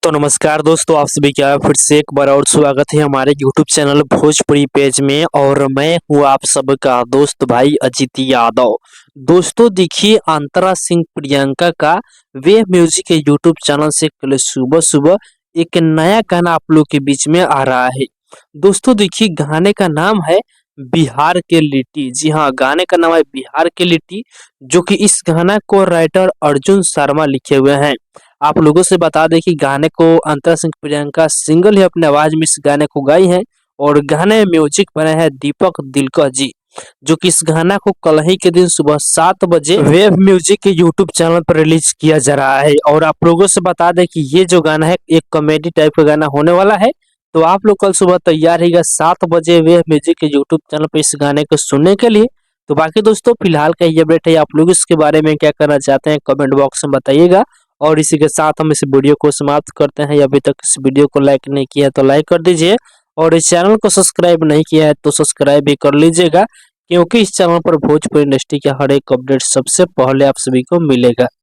तो नमस्कार दोस्तों, आप सभी का फिर से एक बार और स्वागत है हमारे यूट्यूब चैनल भोजपुरी पेज में। और मैं हूँ आप सबका दोस्त भाई अजित यादव। दोस्तों देखिए, अंतरा सिंह प्रियंका का वे म्यूजिक के यूट्यूब चैनल से कल सुबह सुबह एक नया गाना आप लोग के बीच में आ रहा है। दोस्तों देखिए, गाने का नाम है बिहार के लिट्टी। जी हाँ, गाने का नाम है बिहार के लिट्टी, जो कि इस गाना को राइटर अर्जुन शर्मा लिखे हुए हैं। आप लोगों से बता दें कि गाने को अंतरा सिंह प्रियंका सिंगल ही अपने आवाज में इस गाने को गाई है, और गाने में म्यूजिक बने हैं दीपक दिलकर जी, जो कि इस गाना को कल ही के दिन सुबह 7 बजे वेब म्यूजिक के यूट्यूब चैनल पर रिलीज किया जा रहा है। और आप लोगों से बता दें कि ये जो गाना है एक कॉमेडी टाइप का गाना होने वाला है। तो आप लोग कल सुबह तैयार रहिएगा 7 बजे वेब म्यूजिक के यूट्यूब चैनल पर इस गाने को सुनने के लिए। तो बाकी दोस्तों, फिलहाल का ये अपडेट है। आप लोग इसके बारे में क्या करना चाहते हैं कमेंट बॉक्स में बताइएगा। और इसी के साथ हम इस वीडियो को समाप्त करते हैं। अभी तक इस वीडियो को लाइक नहीं किया है तो लाइक कर दीजिए, और इस चैनल को सब्सक्राइब नहीं किया है तो सब्सक्राइब भी कर लीजिएगा, क्योंकि इस चैनल पर भोजपुरी इंडस्ट्री के हर एक अपडेट सबसे पहले आप सभी को मिलेगा।